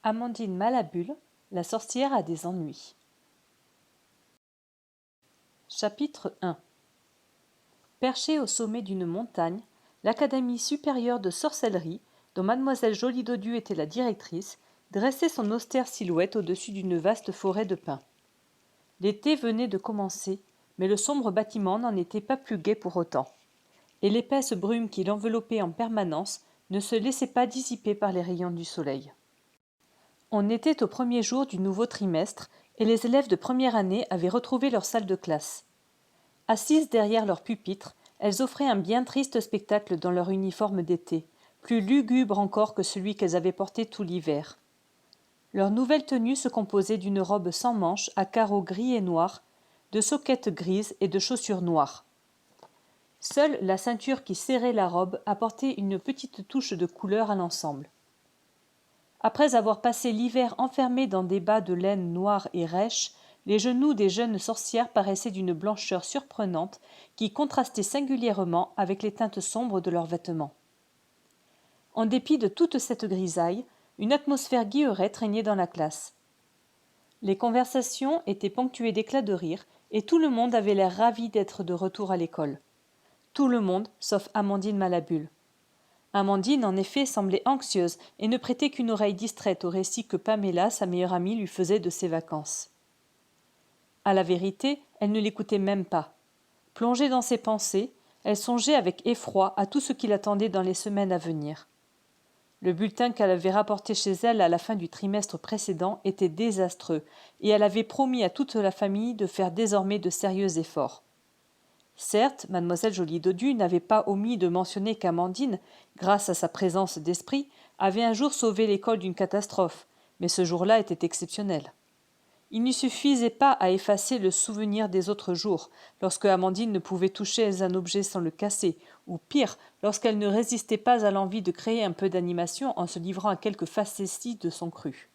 Amandine Malabule, la sorcière a des ennuis. Chapitre 1. Perchée au sommet d'une montagne, l'Académie supérieure de sorcellerie, dont mademoiselle Joly-Dodu était la directrice, dressait son austère silhouette au-dessus d'une vaste forêt de pins. L'été venait de commencer, mais le sombre bâtiment n'en était pas plus gai pour autant, et l'épaisse brume qui l'enveloppait en permanence ne se laissait pas dissiper par les rayons du soleil. On était au premier jour du nouveau trimestre et les élèves de première année avaient retrouvé leur salle de classe. Assises derrière leur pupitre, elles offraient un bien triste spectacle dans leur uniforme d'été, plus lugubre encore que celui qu'elles avaient porté tout l'hiver. Leur nouvelle tenue se composait d'une robe sans manches à carreaux gris et noirs, de soquettes grises et de chaussures noires. Seule la ceinture qui serrait la robe apportait une petite touche de couleur à l'ensemble. Après avoir passé l'hiver enfermés dans des bas de laine noire et rêche, les genoux des jeunes sorcières paraissaient d'une blancheur surprenante qui contrastait singulièrement avec les teintes sombres de leurs vêtements. En dépit de toute cette grisaille, une atmosphère guillerette régnait dans la classe. Les conversations étaient ponctuées d'éclats de rire et tout le monde avait l'air ravi d'être de retour à l'école. Tout le monde, sauf Amandine Malabule. Amandine, en effet, semblait anxieuse et ne prêtait qu'une oreille distraite au récit que Pamela, sa meilleure amie, lui faisait de ses vacances. À la vérité, elle ne l'écoutait même pas. Plongée dans ses pensées, elle songeait avec effroi à tout ce qui l'attendait dans les semaines à venir. Le bulletin qu'elle avait rapporté chez elle à la fin du trimestre précédent était désastreux et elle avait promis à toute la famille de faire désormais de sérieux efforts. Certes, mademoiselle Joly-Dodu n'avait pas omis de mentionner qu'Amandine, grâce à sa présence d'esprit, avait un jour sauvé l'école d'une catastrophe, mais ce jour-là était exceptionnel. Il ne suffisait pas à effacer le souvenir des autres jours, lorsque Amandine ne pouvait toucher un objet sans le casser, ou pire, lorsqu'elle ne résistait pas à l'envie de créer un peu d'animation en se livrant à quelques facéties de son cru.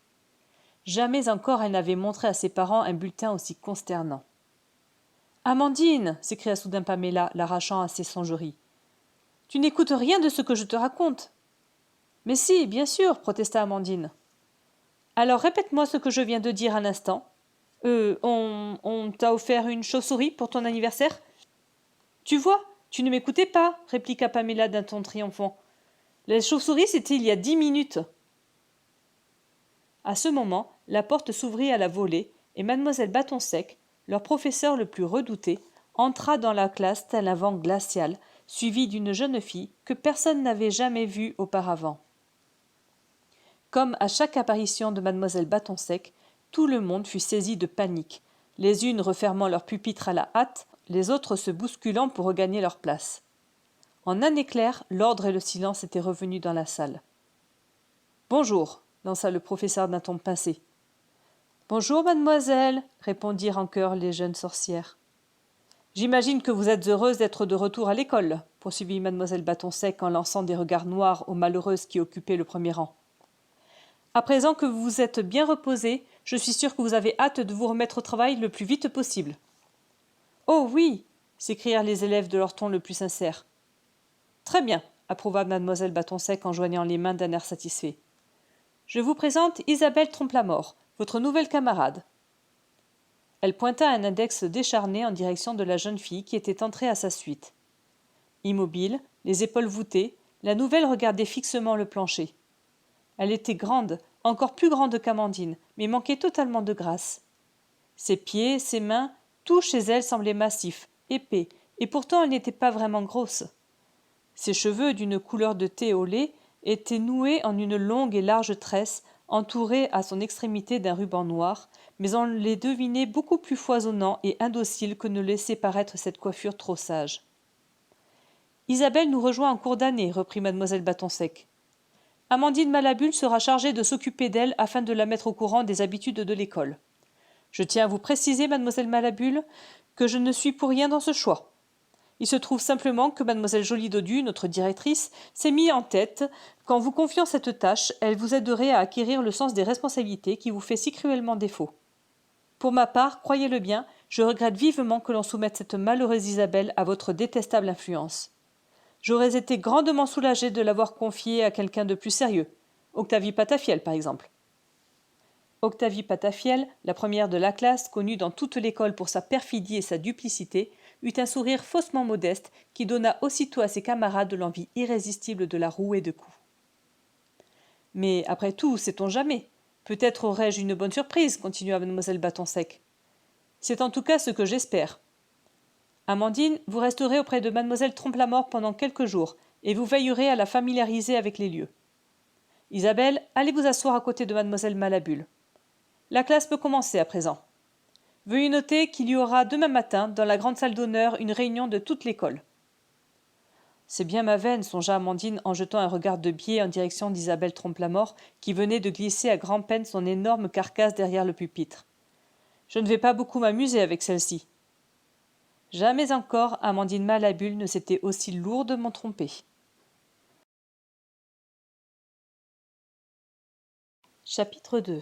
Jamais encore elle n'avait montré à ses parents un bulletin aussi consternant. « Amandine !» s'écria soudain Pamela, l'arrachant à ses songeries. « Tu n'écoutes rien de ce que je te raconte. »« Mais si, bien sûr, protesta Amandine. »« Alors répète-moi ce que je viens de dire à l'instant. On t'a offert une chauve-souris pour ton anniversaire ?»« Tu vois, tu ne m'écoutais pas, répliqua Pamela d'un ton triomphant. La chauve-souris, c'était il y a 10 minutes. À ce moment, la porte s'ouvrit à la volée et mademoiselle Bâtonsec, leur professeur le plus redouté, entra dans la classe tel un vent glacial, suivi d'une jeune fille que personne n'avait jamais vue auparavant. Comme à chaque apparition de mademoiselle Bâtonsec, tout le monde fut saisi de panique, les unes refermant leur pupitre à la hâte, les autres se bousculant pour regagner leur place. En un éclair, l'ordre et le silence étaient revenus dans la salle. « Bonjour !» lança le professeur d'un ton pincé. « Bonjour, mademoiselle !» répondirent en chœur les jeunes sorcières. « J'imagine que vous êtes heureuse d'être de retour à l'école, » poursuivit mademoiselle Bâtonsec en lançant des regards noirs aux malheureuses qui occupaient le premier rang. « À présent que vous vous êtes bien reposées, je suis sûre que vous avez hâte de vous remettre au travail le plus vite possible. »« Oh oui !» s'écrièrent les élèves de leur ton le plus sincère. « Très bien !» approuva mademoiselle Bâtonsec en joignant les mains d'un air satisfait. « Je vous présente Isabelle Trompe-la-Mort, votre nouvelle camarade. » Elle pointa un index décharné en direction de la jeune fille qui était entrée à sa suite. Immobile, les épaules voûtées, la nouvelle regardait fixement le plancher. Elle était grande, encore plus grande qu'Amandine, mais manquait totalement de grâce. Ses pieds, ses mains, tout chez elle semblait massif, épais, et pourtant elle n'était pas vraiment grosse. Ses cheveux, d'une couleur de thé au lait, étaient noués en une longue et large tresse, entourée à son extrémité d'un ruban noir, mais on les devinait beaucoup plus foisonnants et indociles que ne laissait paraître cette coiffure trop sage. « Isabelle nous rejoint en cours d'année, » reprit mademoiselle Bâtonsec. « Amandine Malabule sera chargée de s'occuper d'elle afin de la mettre au courant des habitudes de l'école. Je tiens à vous préciser, mademoiselle Malabule, que je ne suis pour rien dans ce choix. Il se trouve simplement que mademoiselle Joly-Dodu, notre directrice, s'est mis en tête qu'en vous confiant cette tâche, elle vous aiderait à acquérir le sens des responsabilités qui vous fait si cruellement défaut. Pour ma part, croyez-le bien, je regrette vivement que l'on soumette cette malheureuse Isabelle à votre détestable influence. J'aurais été grandement soulagée de l'avoir confiée à quelqu'un de plus sérieux, Octavie Patafiel par exemple. » Octavie Patafiel, la première de la classe, connue dans toute l'école pour sa perfidie et sa duplicité, eut un sourire faussement modeste qui donna aussitôt à ses camarades l'envie irrésistible de la rouer de coups. « Mais après tout, sait-on jamais? Peut-être aurai-je une bonne surprise, continua mademoiselle Bâton-Sec. C'est en tout cas ce que j'espère. Amandine, vous resterez auprès de mademoiselle Trompe-la-Mort pendant quelques jours, et vous veillerez à la familiariser avec les lieux. Isabelle, allez vous asseoir à côté de mademoiselle Malabule. La classe peut commencer à présent. Veuillez noter qu'il y aura demain matin, dans la grande salle d'honneur, une réunion de toute l'école. » C'est bien ma veine, songea Amandine en jetant un regard de biais en direction d'Isabelle Trompe-la-Mort, qui venait de glisser à grand-peine son énorme carcasse derrière le pupitre. Je ne vais pas beaucoup m'amuser avec celle-ci. Jamais encore Amandine Malabule ne s'était aussi lourdement trompée. Chapitre 2.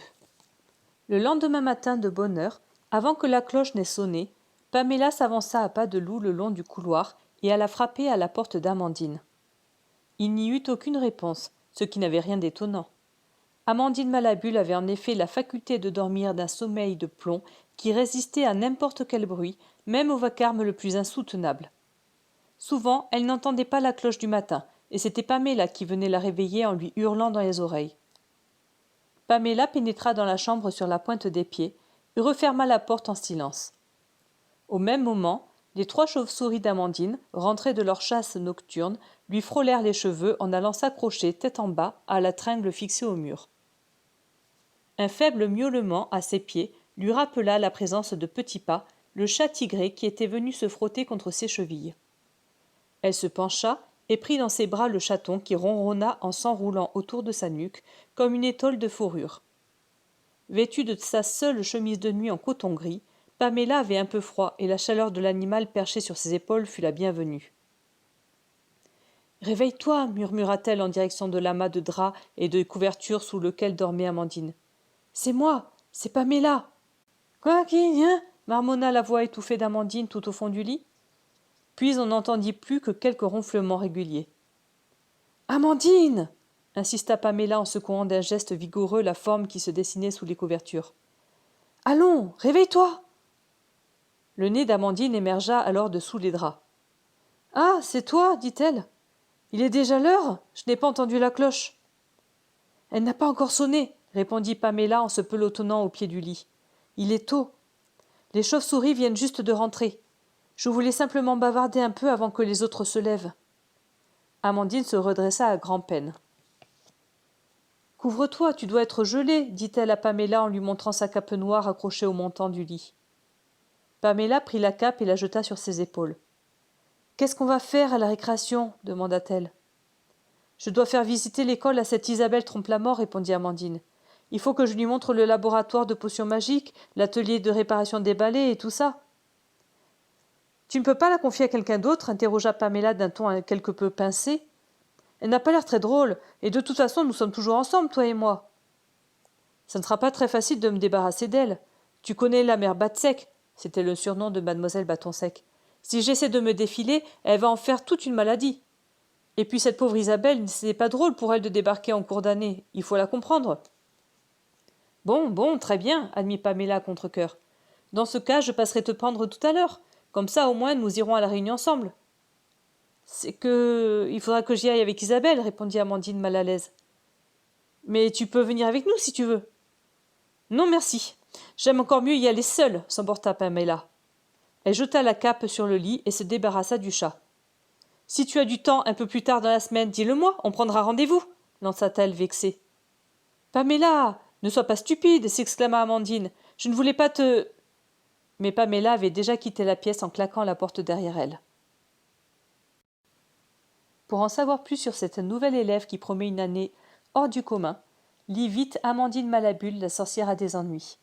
Le lendemain matin de bonne heure, avant que la cloche n'ait sonné, Paméla s'avança à pas de loup le long du couloir et alla frapper à la porte d'Amandine. Il n'y eut aucune réponse, ce qui n'avait rien d'étonnant. Amandine Malabule avait en effet la faculté de dormir d'un sommeil de plomb qui résistait à n'importe quel bruit, même au vacarme le plus insoutenable. Souvent, elle n'entendait pas la cloche du matin, et c'était Paméla qui venait la réveiller en lui hurlant dans les oreilles. Paméla pénétra dans la chambre sur la pointe des pieds et referma la porte en silence. Au même moment, les 3 chauves-souris d'Amandine, rentrées de leur chasse nocturne, lui frôlèrent les cheveux en allant s'accrocher tête en bas à la tringle fixée au mur. Un faible miaulement à ses pieds lui rappela la présence de Petit Pas, le chat tigré qui était venu se frotter contre ses chevilles. Elle se pencha et prit dans ses bras le chaton qui ronronna en s'enroulant autour de sa nuque comme une étole de fourrure. Vêtue de sa seule chemise de nuit en coton gris, Paméla avait un peu froid et la chaleur de l'animal perché sur ses épaules fut la bienvenue. « Réveille-toi, murmura-t-elle en direction de l'amas de drap et de couverture sous lequel dormait Amandine. « C'est moi, c'est Paméla. »« Quoi qui vient ?» marmonna la voix étouffée d'Amandine tout au fond du lit. Puis on n'entendit plus que quelques ronflements réguliers. « Amandine !» insista Paméla en secouant d'un geste vigoureux la forme qui se dessinait sous les couvertures. « Allons, réveille-toi !» Le nez d'Amandine émergea alors de sous les draps. « Ah, c'est toi, dit-elle. Il est déjà l'heure, je n'ai pas entendu la cloche. »« Elle n'a pas encore sonné, répondit Paméla en se pelotonnant au pied du lit. Il est tôt. Les chauves-souris viennent juste de rentrer. Je voulais simplement bavarder un peu avant que les autres se lèvent. » Amandine se redressa à grand-peine. « Couvre-toi, tu dois être gelée, dit-elle à Paméla en lui montrant sa cape noire accrochée au montant du lit. Paméla prit la cape et la jeta sur ses épaules. « Qu'est-ce qu'on va faire à la récréation ?» demanda-t-elle. « Je dois faire visiter l'école à cette Isabelle Trompe-la-Mort, répondit Amandine. Il faut que je lui montre le laboratoire de potions magiques, l'atelier de réparation des balais et tout ça. » « Tu ne peux pas la confier à quelqu'un d'autre ?» interrogea Paméla d'un ton quelque peu pincé. « Elle n'a pas l'air très drôle, et de toute façon nous sommes toujours ensemble, toi et moi. »« Ça ne sera pas très facile de me débarrasser d'elle. Tu connais la mère Batsec, c'était le surnom de mademoiselle Bâton-Sec. Si j'essaie de me défiler, elle va en faire toute une maladie. Et puis cette pauvre Isabelle, c'est pas drôle pour elle de débarquer en cours d'année, il faut la comprendre. » « Bon, très bien, admit Paméla à contre-cœur. Dans ce cas, je passerai te prendre tout à l'heure. Comme ça, au moins, nous irons à la réunion ensemble. »« C'est que... il faudra que j'y aille avec Isabelle, répondit Amandine mal à l'aise. »« Mais tu peux venir avec nous si tu veux. »« Non, merci. J'aime encore mieux y aller seule, s'emporta Paméla. Elle jeta la cape sur le lit et se débarrassa du chat. « Si tu as du temps un peu plus tard dans la semaine, dis-le-moi, on prendra rendez-vous, lança-t-elle vexée. « Paméla, ne sois pas stupide, s'exclama Amandine. Je ne voulais pas te... » Mais Paméla avait déjà quitté la pièce en claquant la porte derrière elle. Pour en savoir plus sur cette nouvelle élève qui promet une année hors du commun, lis vite Amandine Malabule, la sorcière à des ennuis.